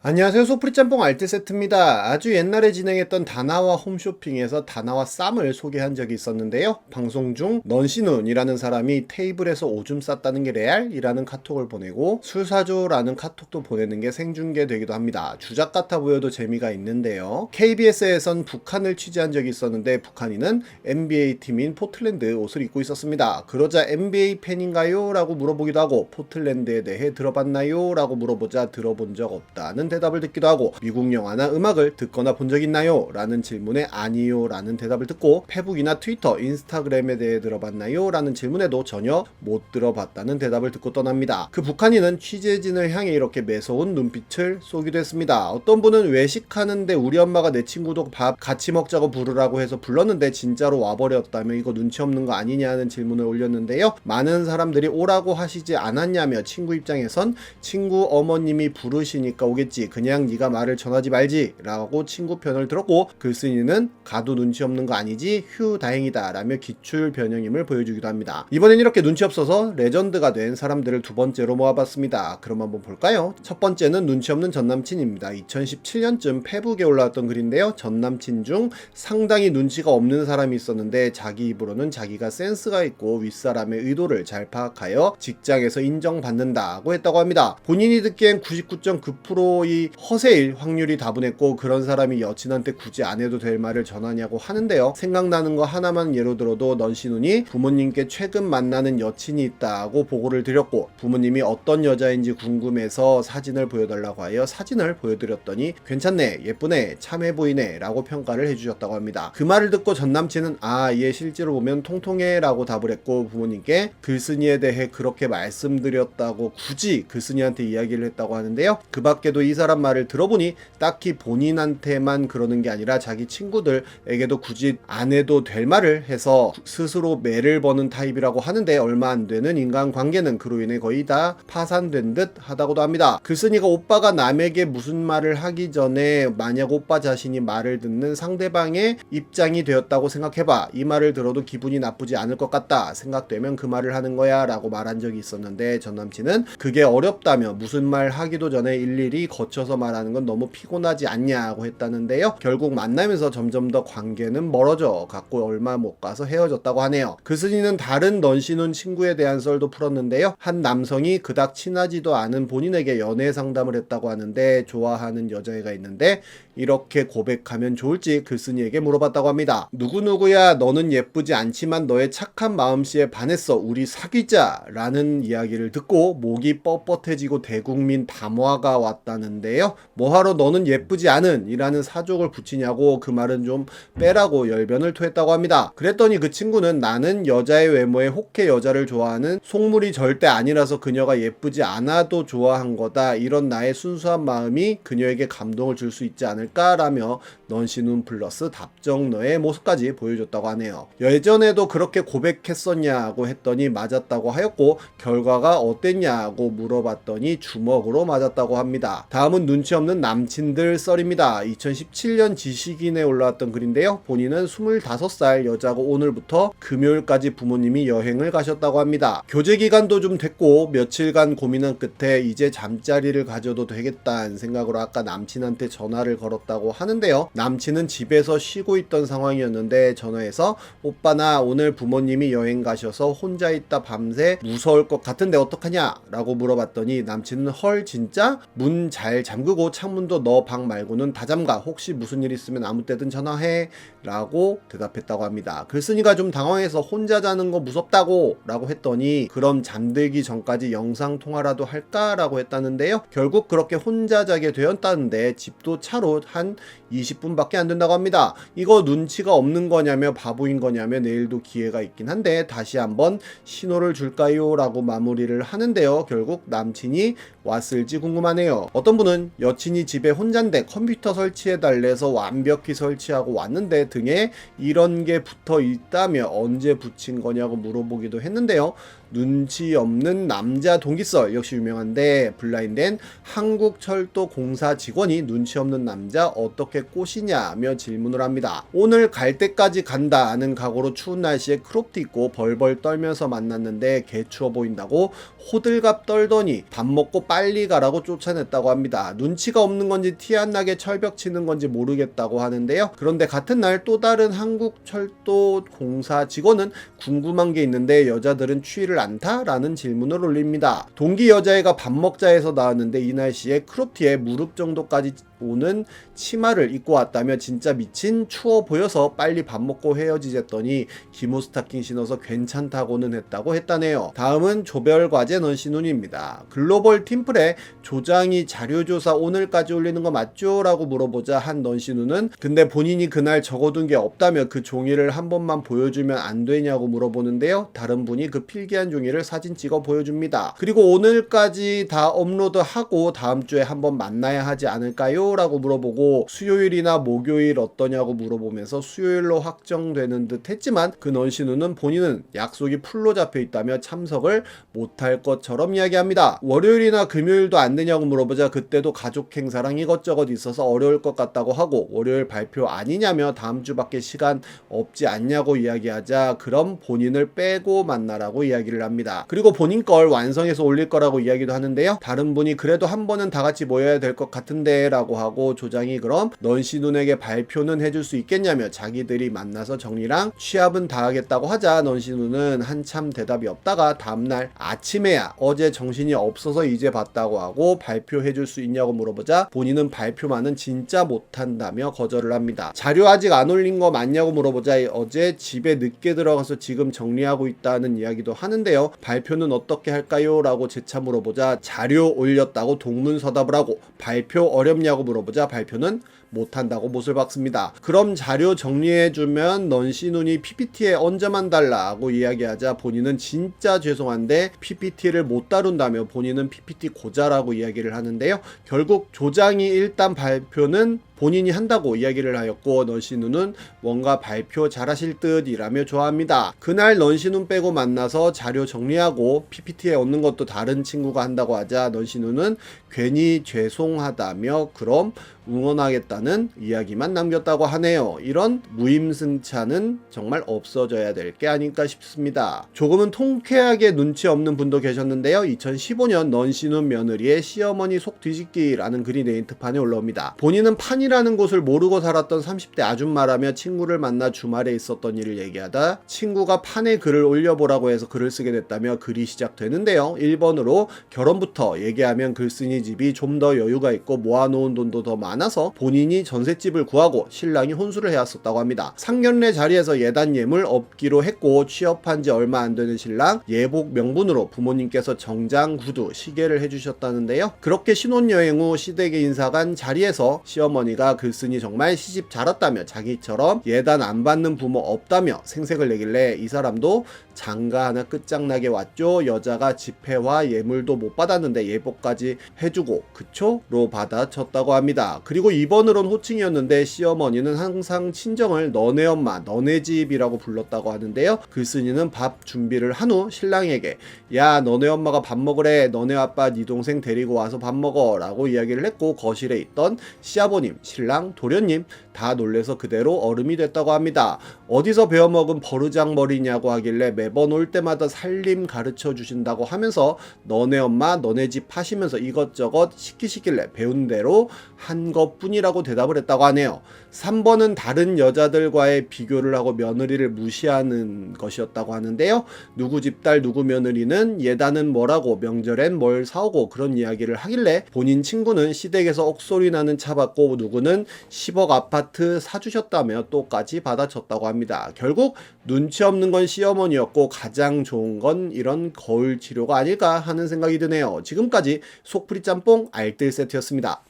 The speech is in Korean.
안녕하세요. 소프리짬뽕 알뜰 세트입니다. 아주 옛날에 진행했던 다나와 홈쇼핑에서 다나와 쌈을 소개한 적이 있었는데요. 방송 중 넌시눈이라는 사람이 테이블에서 오줌 쌌다는 게 레알이라는 카톡을 보내고 술 사줘라는 카톡도 보내는 게 생중계되기도 합니다. 주작 같아 보여도 재미가 있는데요. KBS에선 북한을 취재한 적이 있었는데 북한인은 NBA 팀인 포틀랜드 옷을 입고 있었습니다. 그러자 NBA 팬인가요? 라고 물어보기도 하고 포틀랜드에 대해 들어봤나요? 라고 물어보자 들어본 적 없다는 대답을 듣기도 하고 미국 영화나 음악을 듣거나 본 적 있나요? 라는 질문에 아니요 라는 대답을 듣고 페북이나 트위터, 인스타그램에 대해 들어봤나요? 라는 질문에도 전혀 못 들어봤다는 대답을 듣고 떠납니다. 그 북한인은 취재진을 향해 이렇게 매서운 눈빛을 쏘기도 했습니다. 어떤 분은 외식하는데 우리 엄마가 내 친구도 밥 같이 먹자고 부르라고 해서 불렀는데 진짜로 와버렸다며 이거 눈치 없는 거 아니냐는 질문을 올렸는데요. 많은 사람들이 오라고 하시지 않았냐며 친구 입장에선 친구 어머님이 부르시니까 오겠지, 그냥 네가 말을 전하지 말지 라고 친구 편을 들었고 글쓴이는 가도 눈치 없는 거 아니지 휴 다행이다 라며 기출 변형임을 보여주기도 합니다. 이번엔 이렇게 눈치 없어서 레전드가 된 사람들을 두 번째로 모아봤습니다. 그럼 한번 볼까요? 첫 번째는 눈치 없는 전남친입니다. 2017년쯤 페북에 올라왔던 글인데요. 전남친 중 상당히 눈치가 없는 사람이 있었는데 자기 입으로는 자기가 센스가 있고 윗사람의 의도를 잘 파악하여 직장에서 인정받는다고 했다고 합니다. 본인이 듣기엔 99.9%의 허세일 확률이 다분했고 그런 사람이 여친한테 굳이 안 해도 될 말을 전하냐고 하는데요. 생각나는 거 하나만 예로 들어도 넌시눈이 부모님께 최근 만나는 여친이 있다고 보고를 드렸고 부모님이 어떤 여자인지 궁금해서 사진을 보여달라고 하여 사진을 보여드렸더니 괜찮네, 예쁘네, 참해 보이네 라고 평가를 해주셨다고 합니다. 그 말을 듣고 전남친은 얘 실제로 보면 통통해 라고 답을 했고 부모님께 글쓴이에 대해 그렇게 말씀드렸다고 굳이 글쓴이한테 이야기를 했다고 하는데요. 그 밖에도 이 사람 말을 들어보니 딱히 본인한테만 그러는 게 아니라 자기 친구들에게도 굳이 안 해도 될 말을 해서 스스로 매를 버는 타입이라고 하는데 얼마 안 되는 인간관계는 그로 인해 거의 다 파산된 듯 하다고도 합니다. 글쓴이가 오빠가 남에게 무슨 말을 하기 전에 만약 오빠 자신이 말을 듣는 상대방의 입장이 되었다고 생각해봐. 이 말을 들어도 기분이 나쁘지 않을 것 같다 생각되면 그 말을 하는 거야 라고 말한 적이 있었는데 전 남친은 그게 어렵다며 무슨 말 하기도 전에 일일이 거쳐서 말하는 건 너무 피곤하지 않냐고 했다는데요. 결국 만나면서 점점 더 관계는 멀어져 갖고 얼마 못 가서 헤어졌다고 하네요. 글쓴이는 다른 넌시눈 친구에 대한 썰도 풀었는데요. 한 남성이 그닥 친하지도 않은 본인에게 연애 상담을 했다고 하는데 좋아하는 여자애가 있는데 이렇게 고백하면 좋을지 글쓴이에게 물어봤다고 합니다. 누구누구야, 너는 예쁘지 않지만 너의 착한 마음씨에 반했어, 우리 사귀자 라는 이야기를 듣고 목이 뻣뻣해지고 대국민 담화가 왔다는데요. 뭐하러 너는 예쁘지 않은 이라는 사족을 붙이냐고 그 말은 좀 빼라고 열변을 토했다고 합니다. 그랬더니 그 친구는 나는 여자의 외모에 혹해 여자를 좋아하는 속물이 절대 아니라서 그녀가 예쁘지 않아도 좋아한 거다, 이런 나의 순수한 마음이 그녀에게 감동을 줄 수 있지 않을까라며 넌시눈 플러스 답정너의 모습까지 보여줬다고 하네요. 예전에도 그렇게 고백했었냐고 했더니 맞았다고 하였고 결과가 어땠냐고 물어봤더니 주먹으로 맞았다고 합니다. 다음은 눈치 없는 남친들 썰입니다. 2017년 지식인에 올라왔던 글인데요. 본인은 25살 여자고 오늘부터 금요일까지 부모님이 여행을 가셨다고 합니다. 교제 기간도 좀 됐고 며칠간 고민한 끝에 이제 잠자리를 가져도 되겠다는 생각으로 아까 남친한테 전화를 걸었다고 하는데요. 남친은 집에서 쉬고 있던 상황이었는데 전화해서 오빠 나 오늘 부모님이 여행 가셔서 혼자 있다 밤새 무서울 것 같은데 어떡하냐 라고 물어봤더니 남친은 헐 진짜? 문 잘 잠그고 창문도 너 방 말고는 다 잠가, 혹시 무슨 일 있으면 아무 때든 전화해 라고 대답했다고 합니다. 글쓴이가 좀 당황해서 혼자 자는 거 무섭다고 라고 했더니 그럼 잠들기 전까지 영상통화라도 할까 라고 했다는데요. 결국 그렇게 혼자 자게 되었다는데 집도 차로 한 20분밖에 안 된다고 합니다. 이거 눈치가 없는 거냐며 바보인 거냐며 내일도 기회가 있긴 한데 다시 한번 신호를 줄까요? 라고 마무리를 하는데요. 결국 남친이 왔을지 궁금하네요. 어떤 분은 여친이 집에 혼잔데 컴퓨터 설치해 달래서 완벽히 설치하고 왔는데 등에 이런 게 붙어 있다며 언제 붙인 거냐고 물어보기도 했는데요. 눈치 없는 남자 동기썰 역시 유명한데, 블라인드엔 한국철도공사 직원이 눈치 없는 남자 어떻게 꼬시냐며 질문을 합니다. 오늘 갈 때까지 간다 는 각오로 추운 날씨에 크롭티 입고 벌벌 떨면서 만났는데 개 추워 보인다고 호들갑 떨더니 밥 먹고 빨리 가라고 쫓아냈다고 합니다. 눈치가 없는 건지 티 안 나게 철벽 치는 건지 모르겠다고 하는데요. 그런데 같은 날 또 다른 한국철도공사 직원은 궁금한 게 있는데 여자들은 추위를 안 타? 라는 질문을 올립니다. 동기 여자애가 밥 먹자 해서 나왔는데 이 날씨에 크롭티에 무릎 정도까지 오는 치마를 입고 왔다며 진짜 미친, 추워 보여서 빨리 밥 먹고 헤어지랬더니 기모 스타킹 신어서 괜찮다고는 했다고 했다네요. 다음은 조별과제 넌시눈입니다. 글로벌 팀플에 조장이 자료조사 오늘까지 올리는 거 맞죠? 라고 물어보자 한 넌시눈은 근데 본인이 그날 적어둔 게 없다며 그 종이를 한 번만 보여주면 안 되냐고 물어보는데요. 다른 분이 그 필기한 종이를 사진 찍어 보여줍니다. 그리고 오늘까지 다 업로드하고 다음 주에 한번 만나야 하지 않을까요? 라고 물어보고 수요일이나 목요일 어떠냐고 물어보면서 수요일로 확정되는 듯 했지만 그 넌시누는 본인은 약속이 풀로 잡혀 있다며 참석을 못할 것처럼 이야기합니다. 월요일이나 금요일도 안 되냐고 물어보자 그때도 가족 행사랑 이것저것 있어서 어려울 것 같다고 하고 월요일 발표 아니냐며 다음 주밖에 시간 없지 않냐고 이야기하자 그럼 본인을 빼고 만나라고 이야기를 합니다. 그리고 본인 걸 완성해서 올릴 거라고 이야기도 하는데요. 다른 분이 그래도 한 번은 다 같이 모여야 될 것 같은데 라고 하고 조장이 그럼 넌시눈에게 발표는 해줄 수 있겠냐며 자기들이 만나서 정리랑 취합은 다 하겠다고 하자 넌시눈은 한참 대답이 없다가 다음날 아침에야 어제 정신이 없어서 이제 봤다고 하고 발표해줄 수 있냐고 물어보자 본인은 발표만은 진짜 못한다며 거절을 합니다. 자료 아직 안 올린 거 맞냐고 물어보자 어제 집에 늦게 들어가서 지금 정리하고 있다는 이야기도 하는데요. 발표는 어떻게 할까요? 라고 재차 물어보자 자료 올렸다고 동문서답을 하고 발표 어렵냐고 물어보자 발표는 못한다고 못을 박습니다. 그럼 자료 정리해주면 넌시눈이 PPT에 언제만 달라고 이야기하자 본인은 진짜 죄송한데 PPT를 못 다룬다며 본인은 PPT 고자라고 이야기를 하는데요. 결국 조장이 일단 발표는 본인이 한다고 이야기를 하였고 넌시눈은 뭔가 발표 잘하실 듯이라며 좋아합니다. 그날 넌시눈 빼고 만나서 자료 정리하고 PPT에 얻는 것도 다른 친구가 한다고 하자 넌시눈은 괜히 죄송하다며 그럼 응원하겠다는 이야기만 남겼다고 하네요. 이런 무임승차는 정말 없어져야 될 게 아닐까 싶습니다. 조금은 통쾌하게 눈치 없는 분도 계셨는데요. 2015년 넌시눈 며느리의 시어머니 속 뒤집기라는 글이 네이트판에 올라옵니다. 본인은 판이라는 곳을 모르고 살았던 30대 아줌마라며 친구를 만나 주말에 있었던 일을 얘기하다 친구가 판에 글을 올려보라고 해서 글을 쓰게 됐다며 글이 시작되는데요. 1번으로 결혼부터 얘기하면 글쓴이 집이 좀 더 여유가 있고 모아놓은 돈도 더 많아서 본인이 전셋집을 구하고 신랑이 혼수를 해왔었다고 합니다. 상견례 자리에서 예단 예물 얻기로 했고 취업한 지 얼마 안 되는 신랑 예복 명분으로 부모님께서 정장, 구두, 시계를 해주셨다는데요. 그렇게 신혼여행 후 시댁에 인사간 자리에서 시어머니가 글쓴이 정말 시집 잘 왔다며 자기처럼 예단 안 받는 부모 없다며 생색을 내길래 이 사람도 장가 하나 끝장나게 왔죠. 여자가 집회와 예물도 못 받았는데 예복까지 해주고 그쵸? 로 받아쳤다고 합니다. 그리고 2번으론 호칭이었는데 시어머니는 항상 친정을 너네 엄마 너네 집이라고 불렀다고 하는데요. 글쓴이는 밥 준비를 한 후 신랑에게 야 너네 엄마가 밥 먹으래 너네 아빠 네 동생 데리고 와서 밥 먹어 라고 이야기를 했고 거실에 있던 시아버님 신랑 도련님 다 놀래서 그대로 얼음이 됐다고 합니다. 어디서 배워먹은 버르장머리냐고 하길래 매번 올 때마다 살림 가르쳐 주신다고 하면서 너네 엄마 너네 집 하시면서 이것저것 시키시길래 배운 대로 한 것뿐이라고 대답을 했다고 하네요. 3번은 다른 여자들과의 비교를 하고 며느리를 무시하는 것이었다고 하는데요. 누구 집딸 누구 며느리는 예단은 뭐라고 명절엔 뭘 사오고 그런 이야기를 하길래 본인 친구는 시댁에서 억소리 나는 차 받고 누구는 10억 아파트 사주셨다며 또까지 받아쳤다고 합니다. 결국 눈치 없는 건 시어머니였고 가장 좋은 건 이런 거울 치료가 아닐까 하는 생각이 드네요. 지금까지 속풀이 짬뽕 알뜰 세트였습니다.